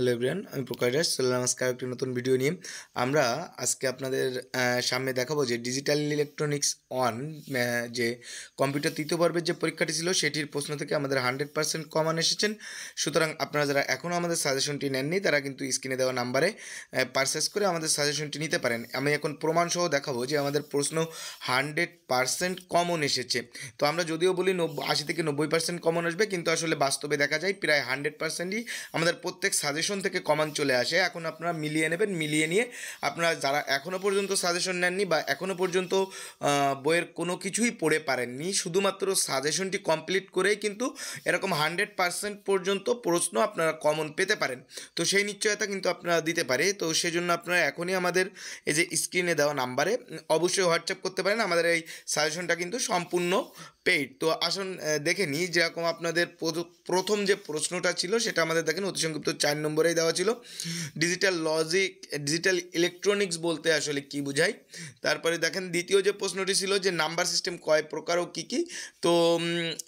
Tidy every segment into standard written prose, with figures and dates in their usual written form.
Hello everyone, আমি প্রকাশ দাস চলে এলাম আজকে একটি নতুন ভিডিও নিয়ে। আমরা আজকে আপনাদের সামনে দেখাবো যে ডিজিটাল ইলেকট্রনিক্স ওয়ান যে কম্পিউটার তৃতীয় পর্বের যে পরীক্ষাটি ছিল সেটির প্রশ্ন থেকে আমাদের 100% কমন এসেছেন। সুতরাং আপনারা যারা এখনও আমাদের সাজেশনটি নেননি তারা কিন্তু স্ক্রিনে দেওয়া নাম্বারে পারচেস করে আমাদের সাজেশনটি নিতে পারেন। আমি এখন প্রমাণসহ দেখাবো যে আমাদের প্রশ্ন 100% কমন এসেছে। তো আমরা যদিও বলি 80 থেকে 90% কমন আসবে, কিন্তু আসলে বাস্তবে দেখা যায় প্রায় 100%ই আমাদের প্রত্যেক সাজেশন থেকে কমন চলে আসে। এখন আপনারা মিলিয়ে নেবেন, মিলিয়ে নিয়ে আপনারা যারা এখনও পর্যন্ত সাজেশন নেননি বা এখনও পর্যন্ত বইয়ের কোনো কিছুই পড়ে পারেননি, শুধুমাত্র সাজেশনটি কমপ্লিট করেই কিন্তু এরকম 100% পর্যন্ত প্রশ্ন আপনারা কমন পেতে পারেন। তো সেই নিশ্চয়তা কিন্তু আপনারা দিতে পারে। তো সেজন্য আপনারা এখনই আমাদের এই যে স্ক্রিনে দেওয়া নাম্বারে অবশ্যই হোয়াটসঅ্যাপ করতে পারেন। আমাদের এই সাজেশনটা কিন্তু সম্পূর্ণ পেইড। তো আসুন দেখে নিই, যেরকম আপনাদের প্রথম যে প্রশ্নটা ছিল সেটা আমাদের দেখেন অতি সংক্ষিপ্ত 4 নম্বরেই দেওয়া ছিল, ডিজিটাল ইলেকট্রনিক্স বলতে আসলে কি বোঝায়। তারপরে দেখেন দ্বিতীয় যে প্রশ্নটি ছিল যে নাম্বার সিস্টেম কয় প্রকার ও কী কী। তো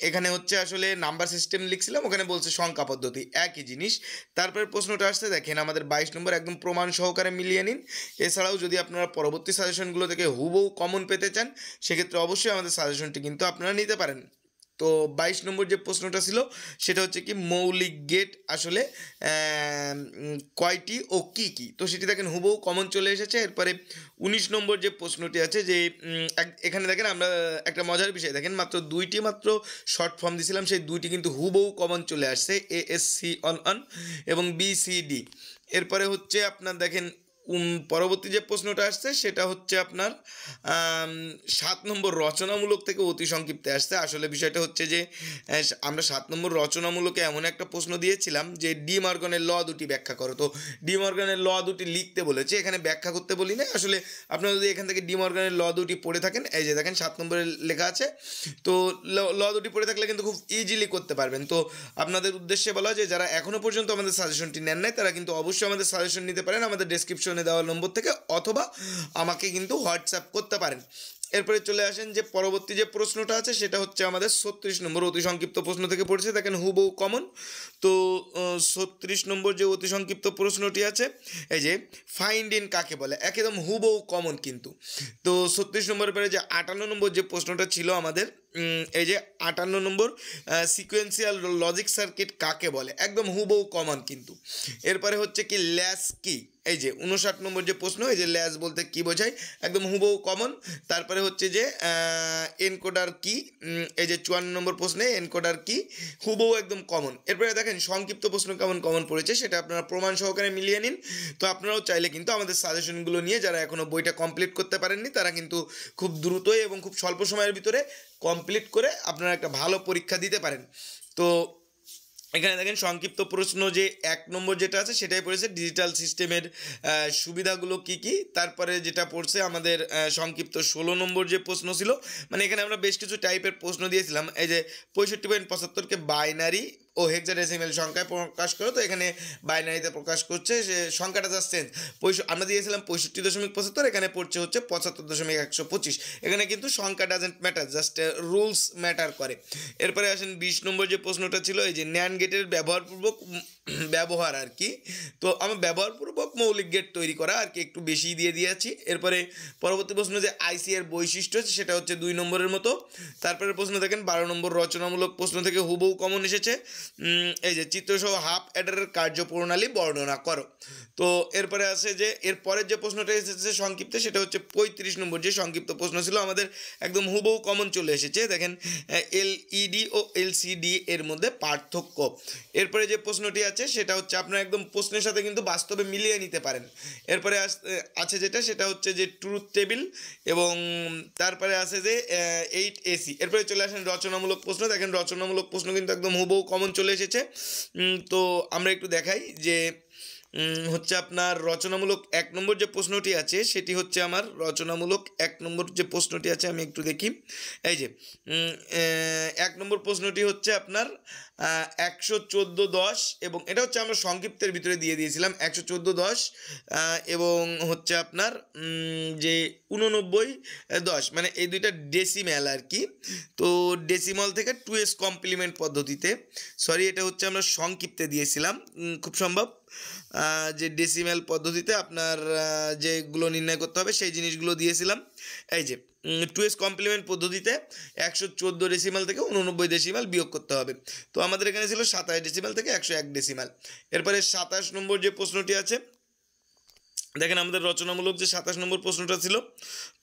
এখানে হচ্ছে আসলে নাম্বার সিস্টেম লিখছিলাম, ওখানে বলছে সংখ্যা পদ্ধতি, একই জিনিস। তারপরে প্রশ্নটা আসছে দেখেন আমাদের 22 নম্বর, একদম প্রমাণ সহকারে মিলিয়ে নিন। এছাড়াও যদি আপনারা পরবর্তী সাজেশনগুলো থেকে হুবহু কমন পেতে চান সেক্ষেত্রে অবশ্যই আমাদের সাজেশনটি কিন্তু আপনারা নিতে পারেন। তো 22 নম্বর যে প্রশ্নটা ছিল সেটা হচ্ছে কি মৌলিক গেট আসলে কয়টি ও কী কী। তো সেটি দেখেন হুবহু কমন চলে এসেছে। এরপরে 19 নম্বর যে প্রশ্নটি আছে যে এখানে দেখেন আমরা একটা মজার বিষয় দেখেন, মাত্র শর্ট ফর্ম দিয়েছিলাম, সেই দুইটি কিন্তু হুবহু কমন চলে আসছে, ASC অন এবং BCD। এরপরে হচ্ছে আপনার দেখেন পরবর্তী যে প্রশ্নটা আসছে সেটা হচ্ছে আপনার 7 নম্বর রচনামূলক থেকে অতি সংক্ষিপ্তে আসছে। আসলে বিষয়টা হচ্ছে যে আমরা 7 নম্বর রচনামূলকে এমন একটা প্রশ্ন দিয়েছিলাম যে ডি মর্গানের ল দুটি ব্যাখ্যা করো। তো ডি মর্গানের ল দুটি লিখতে বলেছে, এখানে ব্যাখ্যা করতে বলি না। আসলে আপনারা যদি এখান থেকে ডি মর্গানের ল দুটি পড়ে থাকেন, এই যে দেখেন 7 নম্বরে লেখা আছে, তো ল দুটি পড়ে থাকলে কিন্তু খুব ইজিলি করতে পারবেন। তো আপনাদের উদ্দেশ্যে বলা যে যারা এখনও পর্যন্ত আমাদের সাজেশনটি নেন নাই তারা কিন্তু অবশ্যই আমাদের সাজেশন নিতে পারেন আমাদের ডেসক্রিপশনে দেওয়া নম্বর থেকে, অথবা আমাকে কিন্তু হোয়াটসঅ্যাপ করতে পারেন। এরপরে চলে আসেন যে পরবর্তী যে প্রশ্নটা আছে সেটা হচ্ছে আমাদের 36 নম্বর অতি সংক্ষিপ্ত প্রশ্ন থেকে পড়েছে, দেখেন হুবহু কমন। তো 36 নম্বর যে অতি সংক্ষিপ্ত প্রশ্নটি আছে, এই যে ফাইন্ড ইন কাকে বলে, একদম হুবহু কমন কিন্তু। তো 36 নম্বরের পরে যে 58 নম্বর যে প্রশ্নটা ছিল আমাদের, এই যে 58 নম্বর সিকোয়েন্সিয়াল লজিক সার্কিট কাকে বলে, একদম হুবহু কমন কিন্তু। এরপরে হচ্ছে কি ল্যাস কি, এই যে 59 নম্বর যে প্রশ্ন, এই যে ল্যাস বলতে কি বোঝায়, একদম হুবহু কমন। তারপরে হচ্ছে যে এনকোডার কি, এই যে 54 নম্বর প্রশ্নে এনকোডার কি, হুবহু একদম কমন। এরপরে দেখেন সংক্ষিপ্ত প্রশ্ন কেমন কমন পড়েছে সেটা আপনারা প্রমাণ সহকারে মিলিয়ে নিন। তো আপনারাও চাইলে কিন্তু আমাদের সাজেশনগুলো নিয়ে যারা এখনও বইটা কমপ্লিট করতে পারেননি তারা কিন্তু খুব দ্রুতই এবং খুব স্বল্প সময়ের ভিতরে কমপ্লিট করে আপনারা একটা ভালো পরীক্ষা দিতে পারেন। তো এখানে দেখেন সংক্ষিপ্ত প্রশ্ন যে 1 নম্বর যেটা আছে সেটাই পড়েছে ডিজিটাল সিস্টেমের সুবিধাগুলো কি কি। তারপরে যেটা পড়ছে আমাদের সংক্ষিপ্ত 16 নম্বর যে প্রশ্ন ছিল, মানে এখানে আমরা বেশ কিছু টাইপের প্রশ্ন দিয়েছিলাম, এই যে 65.75কে বাইনারি ও হেক্সাডেসিমেল সংখ্যায় প্রকাশ করো। তো এখানে বাইনারিতে প্রকাশ করছে, সে সংখ্যাটা জাস্ট চেঞ্জ। আমরা দিয়েছিলাম 65.75, এখানে পড়ছে হচ্ছে 75.125। এখানে কিন্তু সংখ্যা doesn't matter, just rules matter করে। এরপরে আসেন 20 নম্বর যে প্রশ্নটা ছিল, এই যে ন্যান্ড গেটের ব্যবহার আর কি। তো আমার ব্যবহারপূর্বক মৌলিক গেট তৈরি করা আর কি, একটু বেশি দিয়ে দিয়েছি। এরপরে পরবর্তী প্রশ্ন যে আইসি এর বৈশিষ্ট্য সেটা হচ্ছে 2 নম্বরের মতো। তারপরে প্রশ্ন দেখেন 12 নম্বর রচনামূলক প্রশ্ন থেকে হুবহু কমন এসেছে, এই যে চিত্রসহ হাফ অ্যাডারের কার্যপ্রণালী বর্ণনা করো। তো এরপরে আছে যে এরপরের যে প্রশ্নটা এসেছে সংক্ষিপ্তে সেটা হচ্ছে 35 নম্বর যে সংক্ষিপ্ত প্রশ্ন ছিল আমাদের, একদম হুবহু কমন চলে এসেছে। দেখেন LED ও LCD এর মধ্যে পার্থক্য। এরপরে যে প্রশ্নটি আছে সেটা হচ্ছে আপনারা একদম প্রশ্নের সাথে কিন্তু বাস্তবে মিলিয়ে নিতে পারেন। এরপরে আছে যেটা সেটা হচ্ছে যে ট্রুথ টেবিল, এবং তারপরে আছে যে 8AC। এরপরে চলে আসেন রচনামূলক প্রশ্ন। দেখেন রচনামূলক প্রশ্ন কিন্তু একদম হুবহু কমন চলে এসেছে। তো আমরা একটু দেখাই যে হচ্ছে আপনার রচনামূলক 1 নম্বর যে প্রশ্নটি আছে সেটি হচ্ছে আমার রচনামূলক 1 নম্বর যে প্রশ্নটি আছে, আমি একটু দেখি। এই যে 1 নম্বর প্রশ্নটি হচ্ছে আপনার 114.10 এবং এটা হচ্ছে আমরা সংক্ষিপ্তের ভিতরে দিয়ে দিয়েছিলাম 114.10 এবং হচ্ছে আপনার যে 89.10 মানে এই দুইটা ডেসিম্যাল আর কি। তো ডেসিমাল থেকে 2s কমপ্লিমেন্ট পদ্ধতিতে, সরি এটা হচ্ছে আমরা সংক্ষিপ্তে দিয়েছিলাম খুব সম্ভব, যে ডেসিম্যাল পদ্ধতিতে আপনার যেগুলো নির্ণয় করতে হবে সেই জিনিসগুলো দিয়েছিলাম। এই যে 2s কমপ্লিমেন্ট পদ্ধতিতে 114 ডেসিমাল থেকে 89 ডেসিমাল বিয়োগ করতে হবে। তো আমাদের এখানে ছিল 27 ডেসিমাল থেকে 101 ডেসিমাল। এরপরে 27 নম্বর যে প্রশ্নটি আছে, দেখেন আমাদের রচনামূলক যে 27 নম্বর প্রশ্নটা ছিল,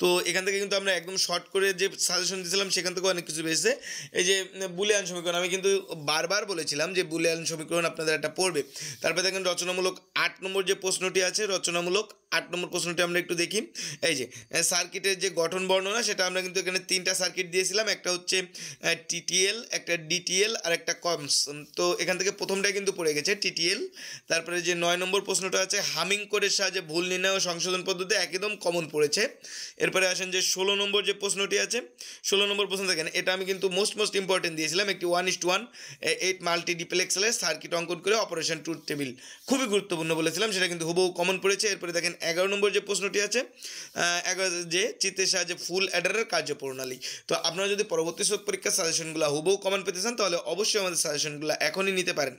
তো এখান থেকে কিন্তু আমরা একদম শর্ট করে যে সাজেশন দিয়েছিলাম সেখান থেকে অনেক কিছু পেয়েছে। এই যে বুলিয়ান সমীকরণ, আমি কিন্তু বারবার বলেছিলাম যে বুলিয়ান সমীকরণ আপনাদের একটা পড়বে। তারপরে দেখেন রচনামূলক 8 নম্বর যে প্রশ্নটি আছে, রচনামূলক 8 নম্বর প্রশ্নটি আমরা একটু দেখি। এই যে সার্কিটের যে গঠন বর্ণনা, সেটা আমরা কিন্তু এখানে 3টা সার্কিট দিয়েছিলাম, একটা হচ্ছে টিটিএল, একটা ডিটিএল আর একটা কমস। তো এখান থেকে প্রথমটাই কিন্তু পড়ে গেছে টিটিএল। তারপরে যে 9 নম্বর প্রশ্নটা আছে হামিং কোডের সাহায্যে ভুল নির্ণয় ও সংশোধন পদ্ধতি একদম কমন পড়েছে। এরপরে আসেন যে 16 নম্বর যে প্রশ্নটি আছে, 16 নম্বর প্রশ্ন দেখেন, এটা আমি কিন্তু মোস্ট ইম্পর্টেন্ট দিয়েছিলাম, একটি 1:1 8 মাল্টিডিপ্লেক্সারের সার্কিট অঙ্কন করে অপারেশন ট্রুথ টেবিল, খুবই গুরুত্বপূর্ণ বলেছিলাম, সেটা কিন্তু হুবহু কমন পড়েছে। এরপরে দেখেন 11 নম্বর যে প্রশ্নটি আছে, 11 যে চিত্রের সাহায্যে ফুল অ্যাডারের কার্যপ্রণালী। তো আপনারা যদি পরবর্তী পরীক্ষার সাজেশনগুলো হুবহু কমন পেতে চান তাহলে অবশ্যই আমাদের সাজেশনগুলো এখনই নিতে পারেন।